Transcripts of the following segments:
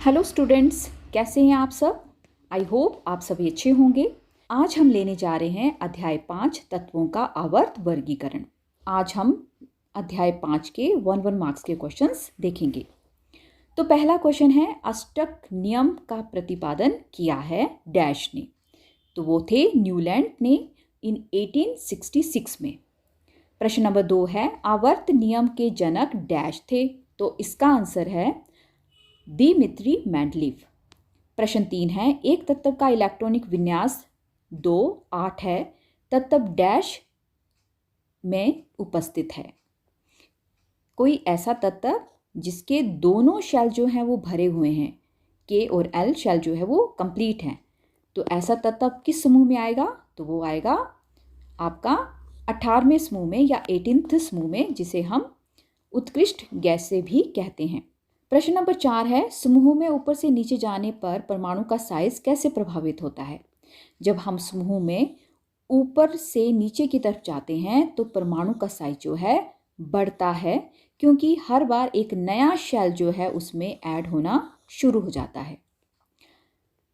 Hello students, कैसे हैं आप सब। आई होप आप सभी अच्छे होंगे। आज हम लेने जा रहे हैं अध्याय 5 तत्वों का आवर्त वर्गीकरण। आज हम अध्याय 5 के 1 मार्क्स के क्वेश्चंस देखेंगे। तो पहला क्वेश्चन है, अष्टक नियम का प्रतिपादन किया है डैश ने। तो वो थे न्यूलैंड ने इन 1866 में। प्रश्न नंबर 2 है, आवर्त नियम के जनक डैश थे। तो इसका आंसर है दिमित्री मेंडलीव। प्रश्न 3 है, एक तत्व का इलेक्ट्रॉनिक विन्यास 2, 8 है, तत्व डैश में उपस्थित है। कोई ऐसा तत्व जिसके दोनों शेल जो हैं वो भरे हुए हैं, के और एल शेल जो है वो कंप्लीट हैं। तो ऐसा तत्व किस समूह में आएगा? तो वो आएगा आपका 18वें समूह में या 18th समूह में, जिसे हम उत्कृष्ट गैस से भी कहते हैं। प्रश्न नंबर 4 है, समूह में ऊपर से नीचे जाने पर परमाणु का साइज कैसे प्रभावित होता है? जब हम समूह में ऊपर से नीचे की तरफ जाते हैं तो परमाणु का साइज जो है बढ़ता है, क्योंकि हर बार एक नया शेल जो है उसमें ऐड होना शुरू हो जाता है।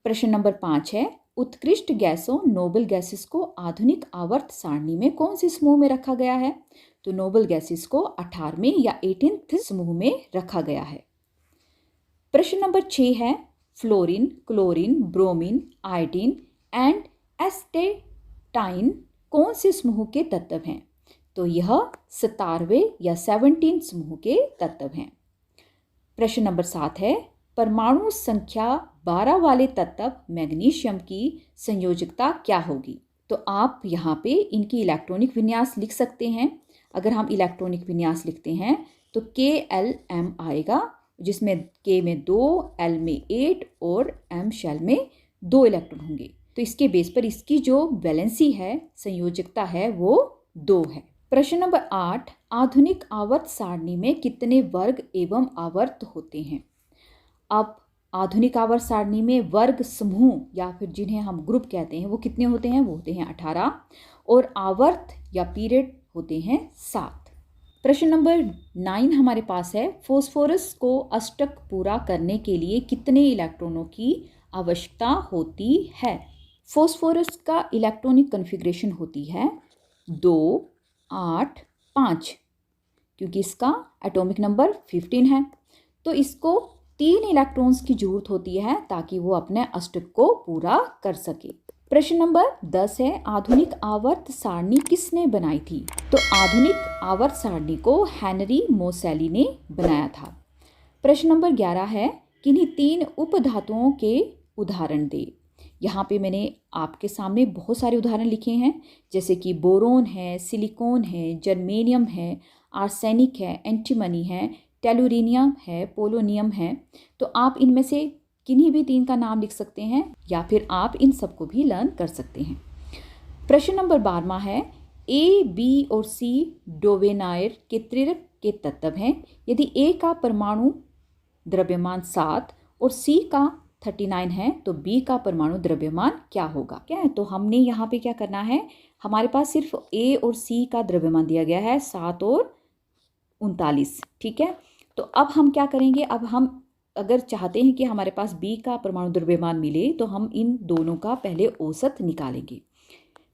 प्रश्न नंबर 5 है, उत्कृष्ट गैसों नोबल गैसेस को आधुनिक आवर्त सारणी में कौन से समूह में रखा गया है? तो नोबल गैसेस को 18वें या 18th समूह में रखा गया है। प्रश्न नंबर 6 है, fluorine, chlorine, bromine, iodine and astatine कौन से समूह के तत्व हैं? तो यह 17वें या 17 समूह के तत्व हैं। प्रश्न नंबर 7 है, परमाणु संख्या 12 वाले तत्व मैग्नीशियम की संयोजकता क्या होगी? तो आप यहाँ पे इनकी इलेक्ट्रॉनिक विन्यास लिख सकते हैं। अगर हम इलेक्ट्रॉनिक विन्यास लिखते हैं तो KLM आएगा, जिसमें K में 2, L में 8 और M शेल में 2 इलेक्ट्रॉन होंगे। तो इसके बेस पर इसकी जो वैलेंसी है, संयोजकता है, वो 2 है। प्रश्न नंबर 8, आधुनिक आवर्त सारणी में कितने वर्ग एवं आवर्त होते हैं? अब आधुनिक आवर्त सारणी में वर्ग समूह या फिर जिन्हें हम ग्रुप कहते हैं वो कितने होते हैं? वो होते हैं 18 और आवर्त या पीरियड होते हैं 7। प्रश्न नंबर 9 हमारे पास है, फॉस्फोरस को अष्टक पूरा करने के लिए कितने इलेक्ट्रॉनों की आवश्यकता होती है? फॉस्फोरस का इलेक्ट्रॉनिक कॉन्फ़िगरेशन होती है 2, 8, 5, क्योंकि इसका एटॉमिक नंबर 15 है। तो इसको 3 इलेक्ट्रॉन्स की जरूरत होती है ताकि वो अपने अष्टक को पूरा कर सके। प्रश्न नंबर 10 है, आधुनिक आवर्त सारणी किसने बनाई थी? तो आधुनिक आवर्त सारणी को हेनरी मोसेली ने बनाया था। प्रश्न नंबर 11 है, किन्हीं 3 उपधातुओं के उदाहरण दे। यहाँ पे मैंने आपके सामने बहुत सारे उदाहरण लिखे हैं, जैसे कि बोरोन है, सिलिकॉन है, जर्मेनियम है, आर्सेनिक है, एंटीमनी है, टेलुरिनियम है, पोलोनियम है। तो आप इनमें से किन्हीं भी 3 का नाम लिख सकते हैं या फिर आप इन सबको भी लर्न कर सकते हैं। प्रश्न नंबर 12 है, A, B और C डोवेनायर के त्रिरक के तत्व हैं। यदि A का परमाणु द्रव्यमान 7 और C का 39 है तो B का परमाणु द्रव्यमान क्या होगा? क्या है, तो हमने यहाँ पे क्या करना है, हमारे पास सिर्फ A और C का द्रव्यमान दिया गया है 7 और 39, ठीक है। तो अब हम क्या करेंगे, अब हम अगर चाहते हैं कि हमारे पास B का परमाणु द्रव्यमान मिले तो हम इन दोनों का पहले औसत निकालेंगे।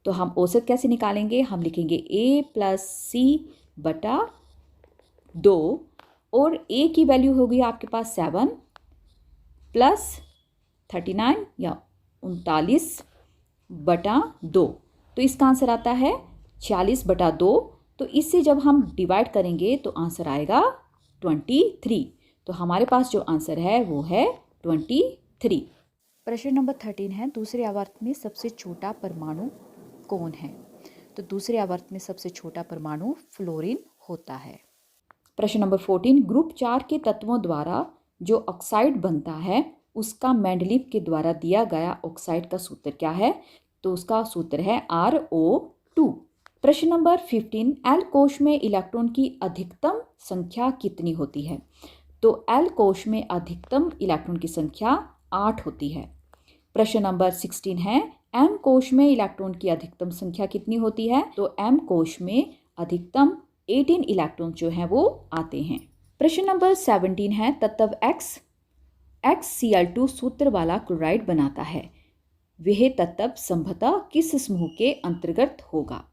तो हम औसत कैसे निकालेंगे? हम लिखेंगे A + C बटा 2 और A की वैल्यू होगी आपके पास 7 प्लस 39 या 39 बटा 2। तो इसका आंसर आता है 46 बटा 2। तो इससे जब हम डिवाइड करेंगे तो आंसर आएगा 23। तो हमारे पास जो आंसर है वो है 23। प्रश्न नंबर 13 है, दूसरे आवर्त में सबसे छोटा परमाणु कौन है? तो दूसरे आवर्त में सबसे छोटा परमाणु फ्लोरीन होता है। प्रश्न नंबर 14, ग्रुप 4 के तत्वों द्वारा जो ऑक्साइड बनता है उसका मेंडलीव के द्वारा दिया गया ऑक्साइड का सूत्र क्या है? तो उसका सूत्र है RO2। प्रश्न नंबर 15, एल कोश में इलेक्ट्रॉन की अधिकतम संख्या कितनी होती है? तो एल कोश में अधिकतम इलेक्ट्रॉन की संख्या 8 होती है। प्रश्न नंबर 16 है, एम कोश में इलेक्ट्रॉन की अधिकतम संख्या कितनी होती है? तो एम कोश में अधिकतम 18 इलेक्ट्रॉन जो हैं वो आते हैं। प्रश्न नंबर 17 है, तत्व एक्स HCl2 सूत्र वाला क्लोराइड बनाता है, वह तत्व संभवतः किस समूह के अंतर्गत होगा?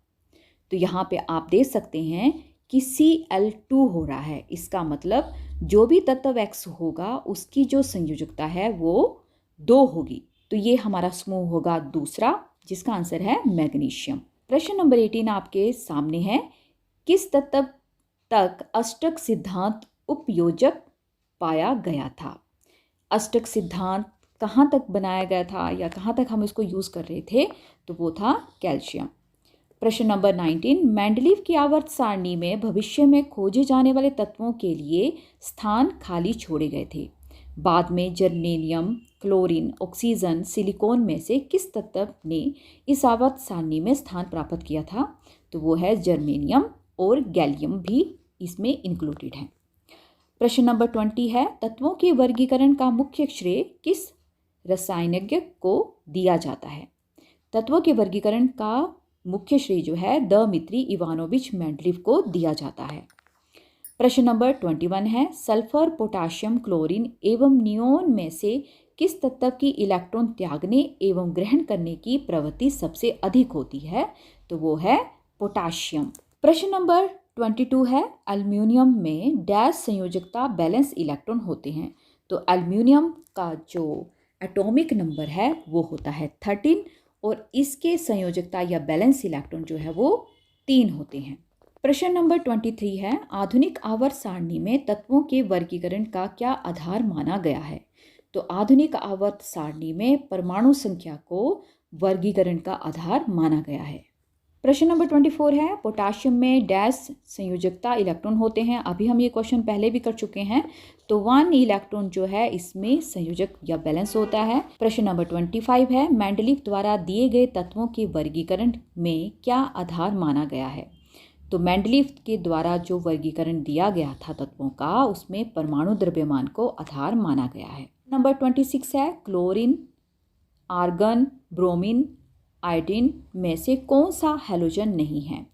तो यहाँ पे आप देख सकते हैं कि Cl2 हो रहा है। इसका मतलब जो भी तत्व X होगा उसकी जो संयोजकता है वो 2 होगी। तो ये हमारा समूह होगा दूसरा, जिसका आंसर है मैग्नीशियम। प्रश्न नंबर 18 आपके सामने है। किस तत्व तक अष्टक सिद्धांत उपयोजक पाया गया था? अष्टक सिद्धांत कहाँ तक बनाया गया था या कहाँ तक हम इसको यूज़ कर रहे थे? तो वो था कैल्शियम। प्रश्न नंबर 19, मेंडलीव की आवर्त सारणी में भविष्य में खोजे जाने वाले तत्वों के लिए स्थान खाली छोड़े गए थे। बाद में जर्मेनियम, क्लोरीन, ऑक्सीजन, सिलिकॉन में से किस तत्व ने इस आवर्त सारणी में स्थान प्राप्त किया था? तो वो है जर्मेनियम, और गैलियम भी इसमें इंक्लूडेड है। प्रश्न नंबर 20 है, तत्वों के वर्गीकरण का मुख्य श्रेय किस रसायनज्ञ को दिया जाता है? तत्वों के वर्गीकरण का मुख्य श्रेय जो है दमित्री इवानोविच मेंडलीव को दिया जाता है। प्रश्न नंबर 21 है, सल्फर, पोटाशियम, क्लोरीन एवं नियोन में से किस तत्व की इलेक्ट्रॉन त्यागने एवं ग्रहण करने की प्रवृत्ति सबसे अधिक होती है? तो वो है पोटाशियम। प्रश्न नंबर 22 है, एल्युमिनियम में डैश संयोजकता बैलेंस इलेक्ट्रॉन होते हैं? तो एल्युमिनियम का जो एटॉमिक नंबर है वो होता है 13, और इसके संयोजकता या बैलेंस इलेक्ट्रॉन जो है वो 3 होते हैं। प्रश्न नंबर 23 है, आधुनिक आवर्त सारणी में तत्वों के वर्गीकरण का क्या आधार माना गया है? तो आधुनिक आवर्त सारणी में परमाणु संख्या को वर्गीकरण का आधार माना गया है। प्रश्न नंबर 24 है, पोटाशियम में डैश संयोजकता इलेक्ट्रॉन होते हैं? अभी हम ये क्वेश्चन पहले भी कर चुके हैं। तो 1 इलेक्ट्रॉन जो है इसमें संयोजक या बैलेंस होता है। प्रश्न नंबर 25 है, मेंडलीव द्वारा दिए गए तत्वों के वर्गीकरण में क्या आधार माना गया है? तो मेंडलीव के द्वारा जो वर्गीकरण दिया गया था तत्वों का, उसमें परमाणु द्रव्यमान को आधार माना गया है। नंबर 26 है, क्लोरीन, आर्गन, ब्रोमीन, आयोडीन में से कौन सा हैलोजन नहीं है?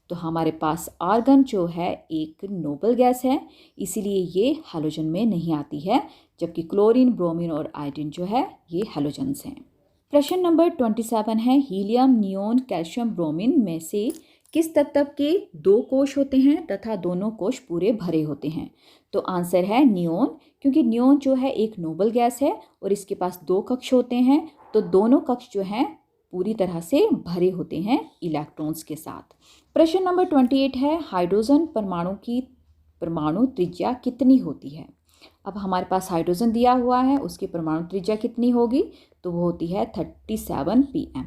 तो हमारे पास आर्गन जो है एक नोबल गैस है, इसीलिए ये हैलोजन में नहीं आती है, जबकि क्लोरीन, ब्रोमीन और आयोडीन जो है ये हैलोजन्स हैं। प्रश्न नंबर 27 है, हीलियम, नियोन, कैल्शियम, ब्रोमीन में से किस तत्व के 2 कोश होते हैं तथा दोनों कोश पूरे भरे होते हैं? तो आंसर है नियोन, क्योंकि नियोन जो है एक नोबल गैस है और इसके पास 2 कक्ष होते हैं, तो दोनों कक्ष जो हैं पूरी तरह से भरे होते हैं इलेक्ट्रॉन्स के साथ। प्रश्न नंबर 28 है, हाइड्रोजन परमाणु की परमाणु त्रिज्या कितनी होती है? अब हमारे पास हाइड्रोजन दिया हुआ है, उसकी परमाणु त्रिज्या कितनी होगी? तो वो होती है 37 pm।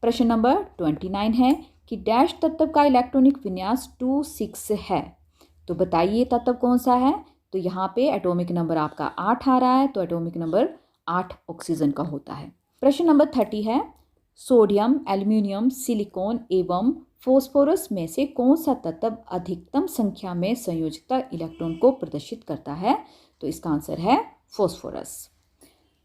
प्रश्न नंबर 29 है कि डैश तत्व का इलेक्ट्रॉनिक विन्यास 2,6 है, तो बताइए तत्व कौन सा है? तो यहाँ पे एटॉमिक नंबर आपका 8 आ रहा है, तो एटॉमिक नंबर 8 ऑक्सीजन का होता है। प्रश्न नंबर 30 है, सोडियम, एल्युमिनियम, सिलिकॉन एवं फॉस्फोरस में से कौन सा तत्व अधिकतम संख्या में संयोजकता इलेक्ट्रॉन को प्रदर्शित करता है? तो इसका आंसर है फॉस्फोरस।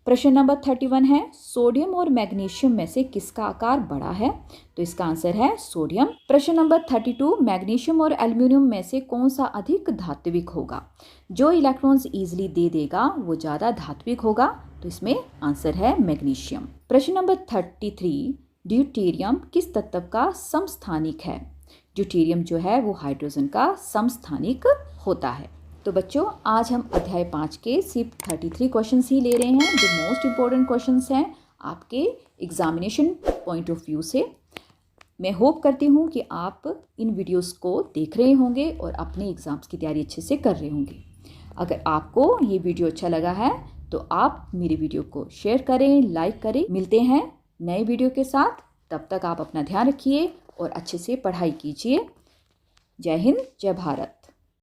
प्रश्न नंबर 31 है, सोडियम और मैग्नीशियम में से किसका आकार बड़ा है? तो इसका आंसर है सोडियम। प्रश्न नंबर 32, मैग्नीशियम और एल्युमिनियम में से कौन सा अधिक धात्विक होगा? जो इलेक्ट्रॉन्स ईजिली दे देगा वो ज़्यादा धात्विक होगा, तो इसमें आंसर है मैग्नीशियम। प्रश्न नंबर 33, ड्यूटेरियम किस तत्व का समस्थानिक है? ड्यूटेरियम जो है वो हाइड्रोजन का समस्थानिक होता है। तो बच्चों, आज हम अध्याय 5 के सिर्फ 33 क्वेश्चंस ही ले रहे हैं, जो मोस्ट इम्पोर्टेंट क्वेश्चंस हैं आपके एग्जामिनेशन पॉइंट ऑफ व्यू से। मैं होप करती हूँ कि आप इन वीडियोस को देख रहे होंगे और अपने एग्ज़ाम्स की तैयारी अच्छे से कर रहे होंगे। अगर आपको ये वीडियो अच्छा लगा है तो आप मेरे वीडियो को शेयर करें, लाइक करें। मिलते हैं नए वीडियो के साथ, तब तक आप अपना ध्यान रखिए और अच्छे से पढ़ाई कीजिए। जय हिंद, जय भारत।